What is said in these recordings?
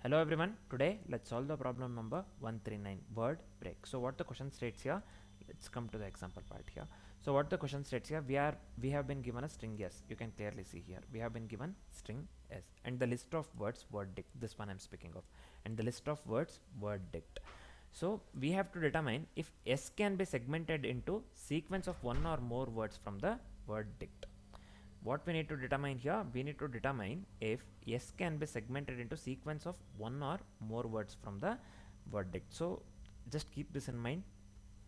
Hello everyone, today let's solve the problem number 139, word break. So what the question states here, let's come to the example part here. So what the question states here, we have been given a string s, you can clearly see here, we have been given string s and the list of words word dict, this one I'm speaking of, and the list of words word dict. So we have to determine if s can be segmented into sequence of one or more words from the word dict. What we need to determine here, we need to determine if s can be segmented into sequence of one or more words from the word dict. So just keep this in mind,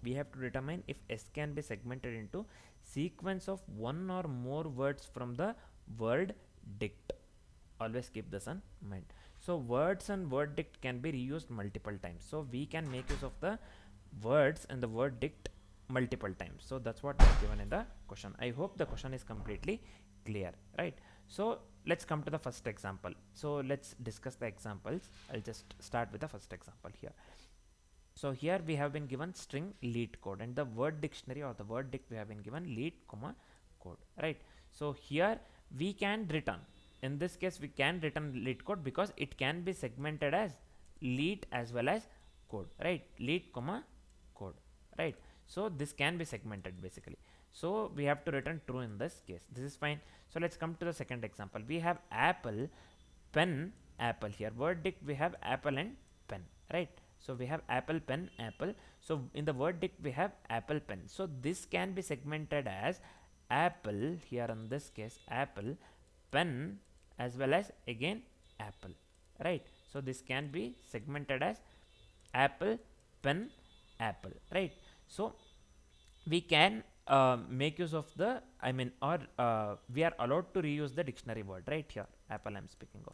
we have to determine if s can be segmented into sequence of one or more words from the word dict. Always keep this in mind. So words and word dict can be reused multiple times, so we can make use of the words and the word dict multiple times. So that's what is given in the question. I hope the question is completely clear, right? So let's come to the first example. So let's discuss the examples. I'll just start with the first example here. So here we have been given string Leetcode and the word dictionary or the word dict we have been given leet comma code, right? So here we can return, in this case we can return Leetcode because it can be segmented as leet as well as code, right? Leet comma code, right? So this can be segmented basically, so we have to return true in this case. This is fine. So let's come to the second example. We have apple, pen, apple. Here word dict we have apple and pen, right? So we have apple, pen, apple. So in the word dict we have apple, pen. So this can be segmented as apple, here in this case apple, pen, as well as again apple, right? So this can be segmented as apple, pen, apple, right? So we can make use of the, we are allowed to reuse the dictionary word, right? Here apple I'm speaking of,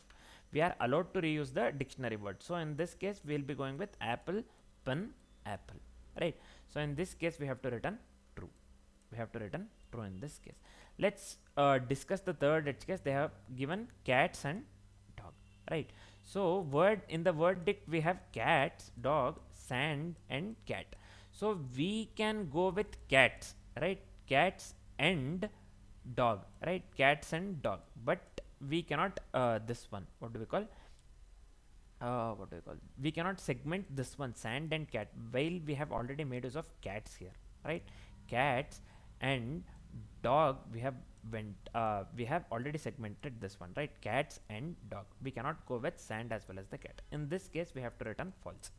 we are allowed to reuse the dictionary word. So in this case we'll be going with apple, pen, apple, right? So in this case we have to return true, we have to return true in this case. Let's discuss the third edge case. They have given cats and dog, right? So word, in the word dict we have cats, dog, sand and cat. So we can go with cats, right? Cats and dog, right? Cats and dog, but we cannot this one, what do we call, we cannot segment this one sand and cat, while we have already made use of cats here, right? Cats and dog we have we have already segmented this one, right? Cats and dog, we cannot go with sand as well as the cat. In this case we have to return false,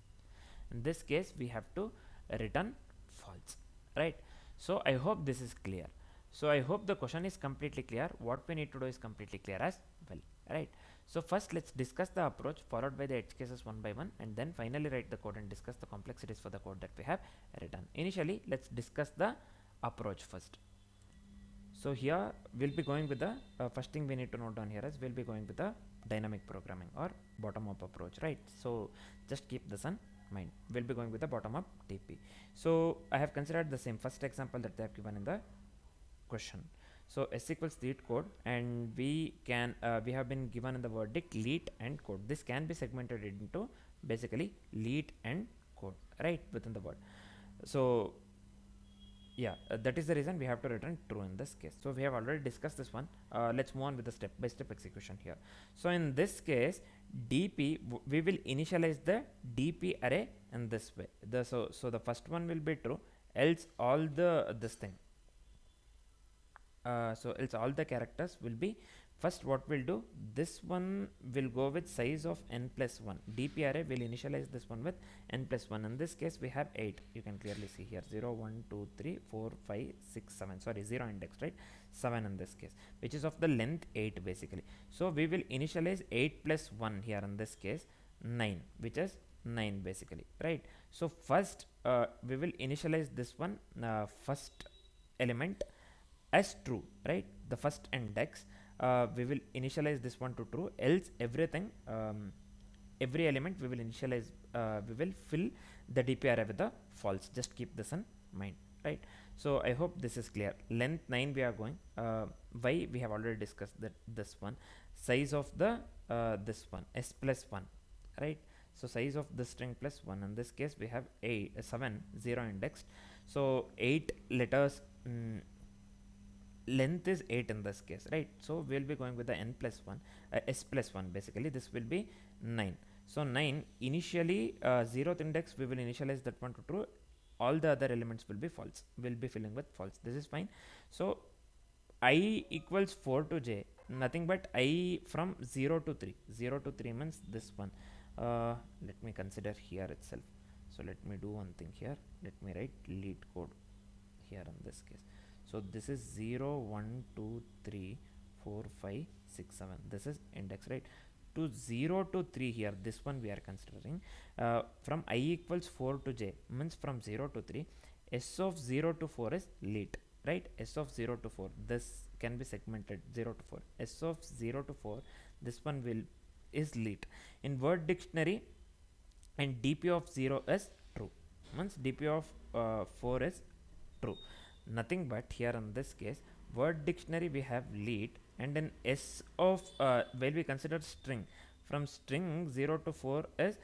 in this case we have to return false, right? So I hope this is clear. So I hope the question is completely clear. What we need to do is completely clear as well, right? So first let's discuss the approach followed by the edge cases one by one, and then finally write the code and discuss the complexities for the code that we have written. Initially let's discuss the approach first. So here we'll be going with the first thing we need to note down here is we'll be going with the dynamic programming or bottom up approach, right? So just keep this in mind, we'll be going with the bottom up TP. So I have considered the same first example that they have given in the question. So s equals Leetcode, and we can we have been given in the word dict leet and code. This can be segmented into basically leet and code, right, within the word. So yeah, that is the reason we have to return true in this case. So we have already discussed this one. Let's move on with the step by step execution here. So in this case dp, we will initialize the dp array in this way. So the first one will be true, else all the this thing, so else all the characters will be, first what we'll do, this one will go with size of n plus 1. dp array will initialize this one with n plus 1. In this case we have 8, you can clearly see here 0 1 2 3 4 5 6 7, sorry 0 index, right? 7 in this case, which is of the length 8 basically. So we will initialize 8 plus 1 here in this case 9, which is 9 basically, right? So first we will initialize this one first element as true, right? The first index we will initialize this one to true, else everything every element we will initialize we will fill the dp array with the false. Just keep this in mind, right? So I hope this is clear. Length 9 we are going, why we have already discussed that this one, size of the this one s plus 1, right? So size of the string plus 1, in this case we have 7 0 indexed, so 8 letters, length is 8 in this case, right? So we'll be going with the n plus 1 s plus 1, basically this will be 9. So 9 initially 0th index we will initialize that one to true, all the other elements will be false, will be filling with false. This is fine. So I equals 4 to j, nothing but I from 0 to 3. 0 to 3 means this one. Let me consider here itself. So let me do one thing here. Let me write Leetcode here in this case. So this is 0, 1, 2, 3, 4, 5, 6, 7. This is index, right? To 0 to 3 here, this one we are considering. From I equals 4 to j means from 0 to 3. S of 0 to 4 is leet, right? S of 0 to 4, this can be segmented 0 to 4. S of 0 to 4, this one will is leet. In word dictionary, and dp of 0 is true, means dp of 4 is true. Nothing but here in this case, word dictionary we have leet, and in S of while we consider string, from string 0 to 4 is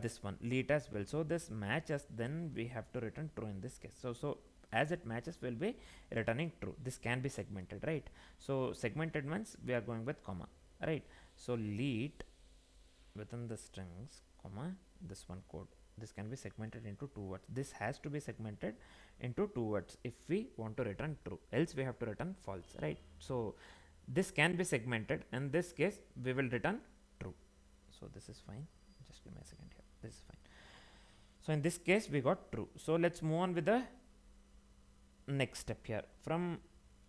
this one leet as well. So this matches, then we have to return true in this case. So as it matches, we'll be returning true. This can be segmented, right? So segmented means we are going with comma, right? So leet within the strings, comma, this one code. This can be segmented into 2 words. This has to be segmented into 2 words if we want to return true, else we have to return false, right? So this can be segmented. In this case, we will return true. So this is fine. Just give me a second here. This is fine. So in this case, we got true. So let's move on with the next step here. From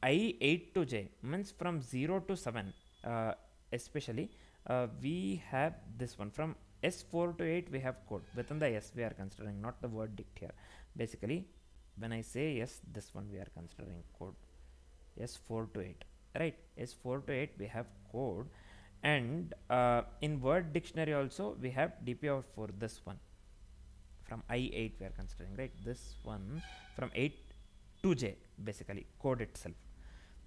I 8 to j means from 0 to 7, especially we have this one. From S4 to 8 we have code. Within the S we are considering, not the word dict here. Basically, when I say yes, this one we are considering code. S4 to 8, right? S4 to 8 we have code, and in word dictionary also we have dp of 4, this one. From I8 we are considering, right? This one from 8 to j, basically code itself.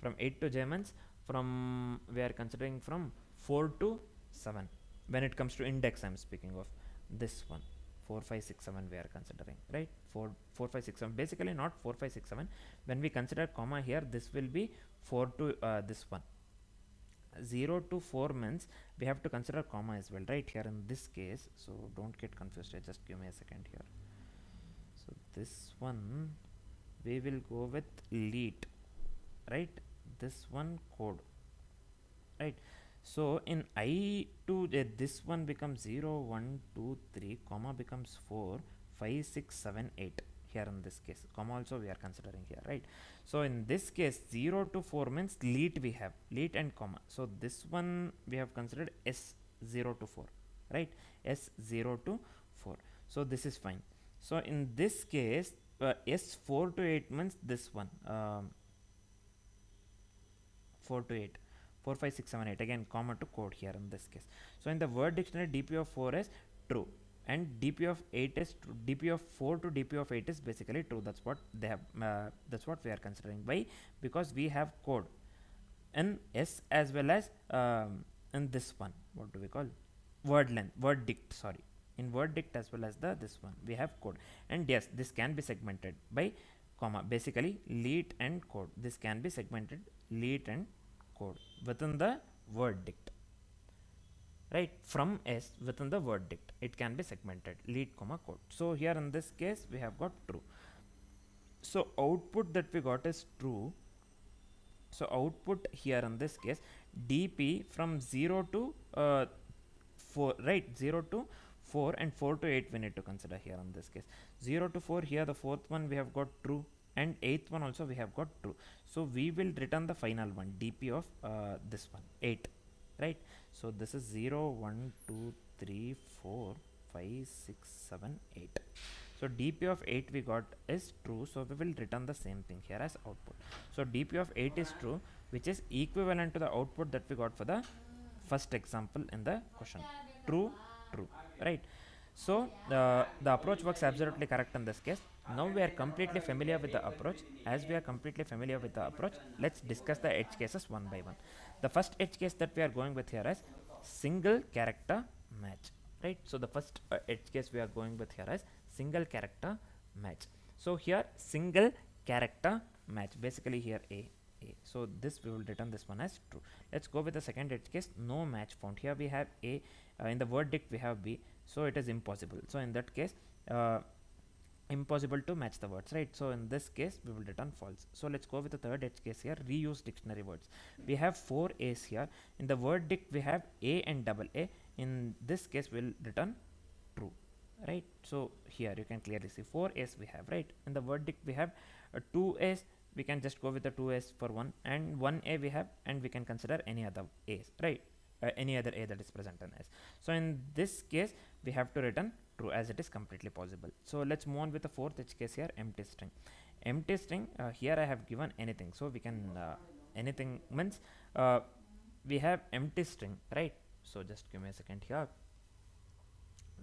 From 8 to j means from we are considering from 4 to 7. When it comes to index, I'm speaking of this one. 4, 5, 6, 7 we are considering, right? 4, 5, 6, 7. Basically not 4, 5, 6, 7. When we consider comma here, this will be 4 to this one. 0 to 4 means we have to consider comma as well, right? Here in this case, so don't get confused. Just give me a second here. So this one we will go with leet, right? This one code, right? So in I to this one becomes 0, 1, 2, 3, comma becomes 4, 5, 6, 7, 8 here in this case. Comma also we are considering here, right? So in this case, 0 to 4 means leet we have, leet and comma. So this one we have considered S0 to 4, right? S0 to 4. So this is fine. So in this case, S4 to 8 means this one, 4 to 8. 4, 5, 6, 7, 8, again comma to code here in this case. So in the word dictionary, dp of 4 is true, and dp of 8 is true. Dp of 4 to dp of 8 is basically true. That's what they have, that's what we are considering. Why? Because we have code in S as well as in this one, what do we call, word length, word dict, sorry, in word dict as well as the this one we have code. And yes, this can be segmented by comma, basically leet and code. This can be segmented leet and code within the word dict, right? From S within the word dict, it can be segmented leet comma code. So here in this case we have got true. So output that we got is true. So output here in this case, dp from 0 to 4, right? 0 to 4 and 4 to 8 we need to consider here in this case. 0 to 4, here the fourth one we have got true, and 8th one also we have got true. So we will return the final one, dp of this one, 8, right? So this is 0, 1, 2, 3, 4, 5, 6, 7, 8. So dp of 8 we got is true, so we will return the same thing here as output. So dp of 8 is true, which is equivalent to the output that we got for the first example in the question. True, true, right? So the approach works absolutely correct in this case. Now we are completely familiar with the approach. As we are completely familiar with the approach, let's discuss the edge cases one by one. The first edge case that we are going with here is single character match, right? So the first edge case we are going with here is single character match. So here single character match, basically here A, a. So this we will return this one as true. Let's go with the second edge case, no match found. Here we have a, in the word dict we have b, so it is impossible. So in that case, impossible to match the words, right? So in this case we will return false. So let's go with the third edge case here, reuse dictionary words. We have 4 a's here. In the word dict we have a and double a. In this case we will return true, right? So here you can clearly see 4 a's we have, right? In the word dict we have 2 a's. We can just go with the 2 a's for 1, and 1 a we have, and we can consider any other a's, right? Any other a that is present in s. So in this case we have to return true, as it is completely possible. So let's move on with the fourth edge case here, empty string. Empty string, here I have given anything, so we can anything means we have empty string, right? So just give me a second here.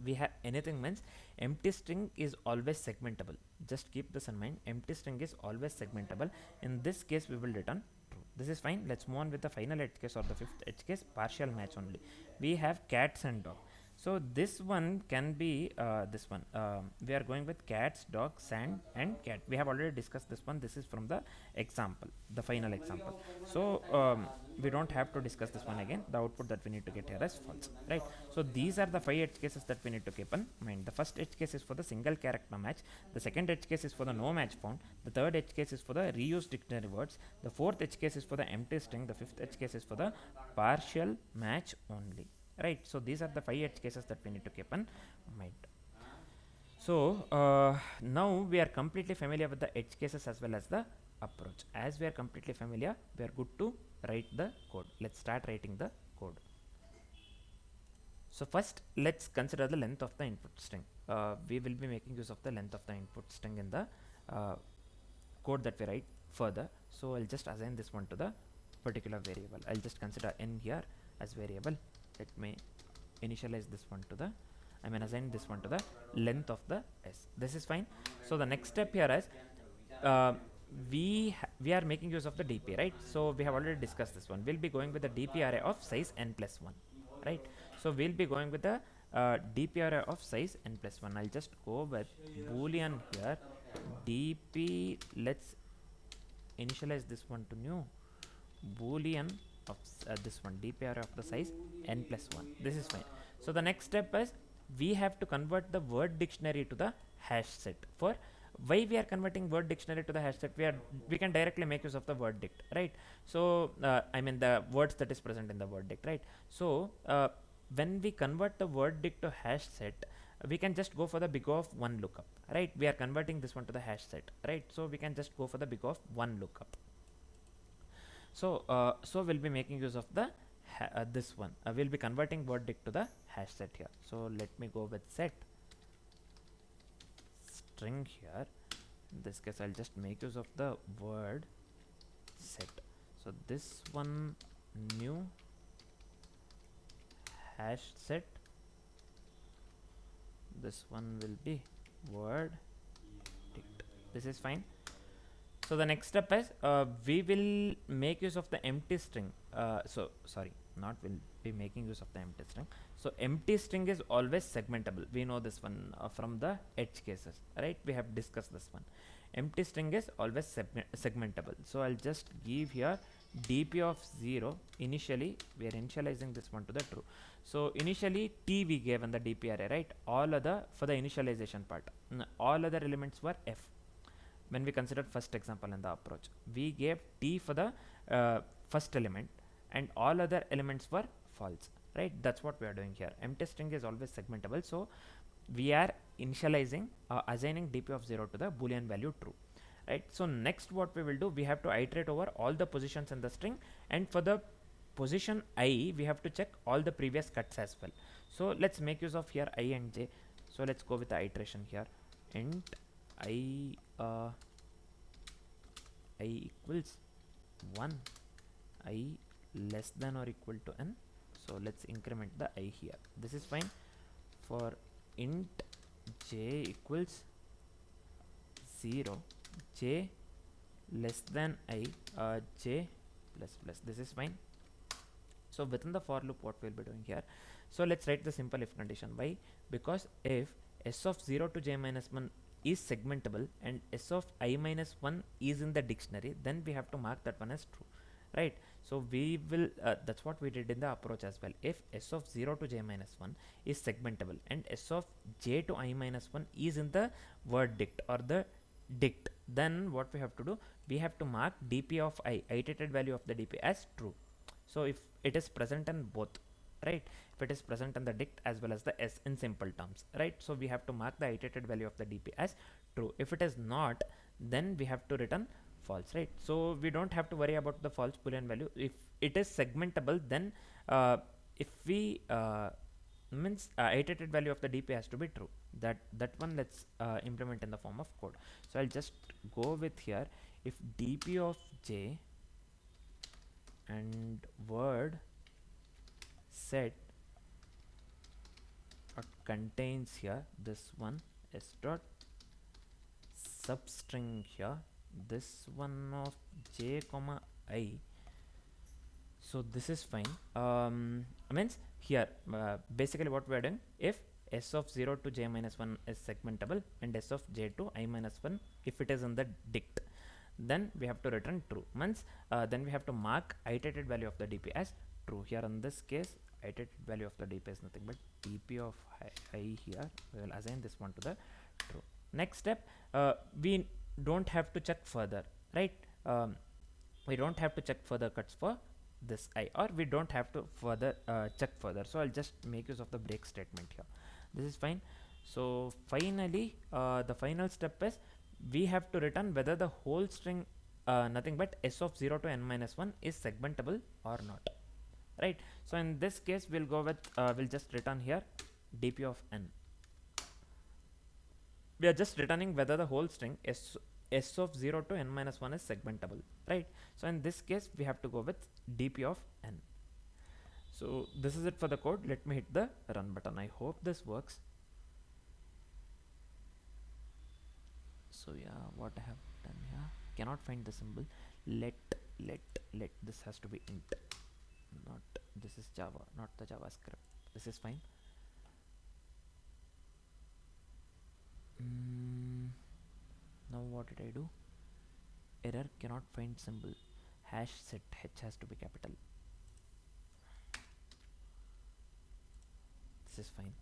We have anything means empty string is always segmentable. Just keep this in mind, empty string is always segmentable. In this case we will return true. This is fine. Let's move on with the final edge case, or the fifth edge case, partial match only. We have cats and dog. So this one can be this one. We are going with cats, dog, sand, and cat. We have already discussed this one. This is from the example, the final example. So we don't have to discuss this one again. The output that we need to get here is false, right? So these are the 5 edge cases that we need to keep in mind. The first edge case is for the single character match. The second edge case is for the no match found. The third edge case is for the reuse dictionary words. The fourth edge case is for the empty string. The fifth edge case is for the partial match only. Right, so these are the 5 edge cases that we need to keep in mind. So now we are completely familiar with the edge cases as well as the approach. As we are completely familiar, we are good to write the code. Let's start writing the code. So first let's consider the length of the input string. We will be making use of the length of the input string in the code that we write further. So I'll just assign this one to the particular variable. I'll just consider n here as variable. Let me initialize this one to the, assign this one to the length of the s. This is fine. So the next step here is we are making use of the DP, right? So we have already discussed this one. We'll be going with the DP array of size n+1, right? So we'll be going with the DP array of size n+1. I'll just go with boolean here, DP. Let's initialize this one to new boolean of this one, DP array of the size n+1. This is fine. So the next step is we have to convert the word dictionary to the hash set. For why we are converting word dictionary to the hash set? We can directly make use of the word dict, right? So the words that is present in the word dict, right? So when we convert the word dict to hash set, we can just go for the big of 1 lookup, right? We are converting this one to the hash set, right? So we can just go for the big of 1 lookup. So we'll be making use of the this one. We'll be converting word dict to the hash set here. So let me go with set string here. In this case I'll just make use of the word set. So this one, new hash set. This one will be word dict. This is fine. So the next step is we will make use of the empty string. So sorry, not will be making use of the empty string. So empty string is always segmentable. We know this one from the edge cases, right? We have discussed this one. Empty string is always segmentable. So I'll just give here dp of 0. Initially we are initializing this one to the true. So initially t we gave in the dp array, right? All other, for the initialization part, all other elements were f. When we considered first example in the approach, we gave t for the first element and all other elements were false, right? That's what we are doing here. Empty string is always segmentable, so we are initializing assigning dp of 0 to the boolean value true, right? So next what we will do, we have to iterate over all the positions in the string, and for the position I we have to check all the previous cuts as well. So let's make use of here I and j. So let's go with the iteration here. Int I equals 1, I less than or equal to n. So let's increment the I here. This is fine. For int j equals 0, j less than I, j plus plus. This is fine. So within the for loop, what we'll be doing here, so let's write the simple if condition. Why? Because if s of 0 to j minus 1 is segmentable and s of I minus 1 is in the dictionary, then we have to mark that one as true, right? So we will that's what we did in the approach as well. If s of 0 to j minus 1 is segmentable and s of j to I minus 1 is in the word dict or the dict, then what we have to do, we have to mark dp of I, iterated value of the dp, as true. So if it is present in both, right, if it is present in the dict as well as the s in simple terms, right, so we have to mark the iterated value of the dp as true. If it is not, then we have to return false, right? So we don't have to worry about the false boolean value. If it is segmentable, then if we means iterated value of the dp has to be true. That one let's implement in the form of code. So I'll just go with here, if dp of j and word set contains here this one s dot substring here, this one of j comma I. So this is fine. Means here basically what we are doing, if s of 0 to j minus 1 is segmentable and s of j to I minus 1 if it is in the dict, then we have to return true. Means then we have to mark iterated value of the dp as true. Here in this case, iterated value of the dp is nothing but dp of I here. We will assign this one to the true. Next step, we don't have to check further, right? We don't have to check further cuts for this I, or we don't have to further check further. So I'll just make use of the break statement here. This is fine. So finally the final step is we have to return whether the whole string nothing but s of 0 to n minus 1 is segmentable or not, right? So in this case we'll go with we'll just return here dp of n. We are just returning whether the whole string s of 0 to n minus 1 is segmentable, right? So in this case we have to go with dp of n. So this is it for the code. Let me hit the run button. I hope this works. So yeah, what I have done here, cannot find the symbol. Let this has to be int, not this is Java, not the JavaScript. This is fine. Now what did I do? Error, cannot find symbol. Hash set, h has to be capital. This is fine.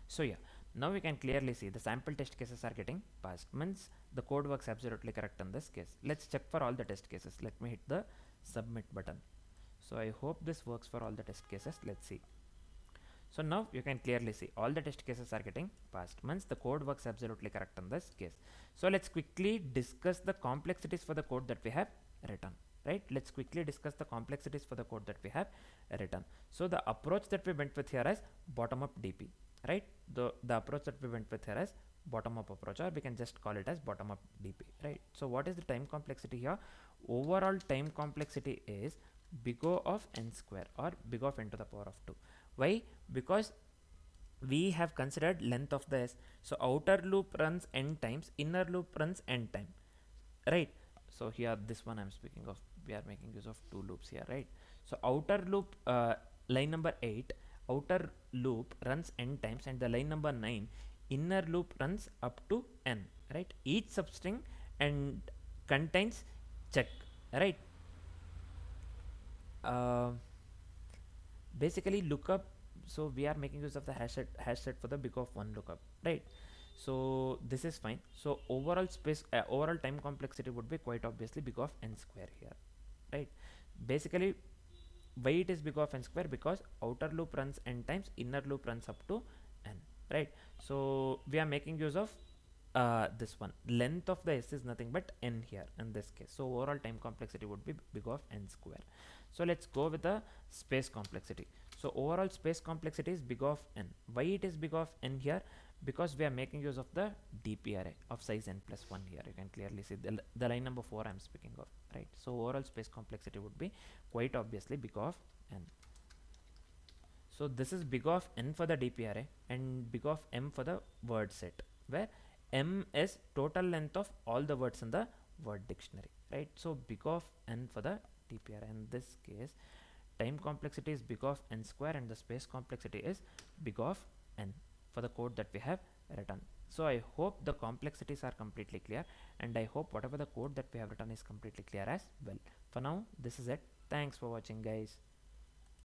So yeah, now we can clearly see the sample test cases are getting passed. Means the code works absolutely correct in this case. Let's check for all the test cases. Let me hit the submit button. So I hope this works for all the test cases. Let's see. So now you can clearly see all the test cases are getting passed. Means the code works absolutely correct in this case. So let's quickly discuss the complexities for the code that we have written, right? Let's quickly discuss the complexities for the code that we have written. So the approach that we went with here is bottom up DP, right? The approach that we went with here is bottom up approach, or we can just call it as bottom up DP, right? So what is the time complexity here? Overall time complexity is big O of n square, or big O of n to the power of 2. Why? Because we have considered length of the S. So outer loop runs n times, inner loop runs n time, right? So here this one I'm speaking of, we are making use of two loops here, right? So outer loop line number 8, outer loop runs n times, and the line number 9, inner loop runs up to n, right? Each substring and contains check, right? Basically lookup, so we are making use of the hash set for the big of 1 lookup, right? So this is fine. So overall space overall time complexity would be quite obviously big of n square here, right? Basically why it is big of n square? Because outer loop runs n times, inner loop runs up to n, right? So we are making use of this one. Length of the S is nothing but n here in this case. So overall time complexity would be big of n square. So let's go with the space complexity. So overall space complexity is big of n. Why it is big of n here? Because we are making use of the DP array of size n plus 1 here. You can clearly see the line number 4 I'm speaking of, right? So overall space complexity would be quite obviously big of n. So this is big of n for the DP array and big of m for the word set, where m is total length of all the words in the word dictionary, right? So big of n for the DP array. In this case, time complexity is big of n square and the space complexity is big of n, for the code that we have written. So I hope the complexities are completely clear, and I hope whatever the code that we have written is completely clear as well. For now, this is it. Thanks for watching, guys.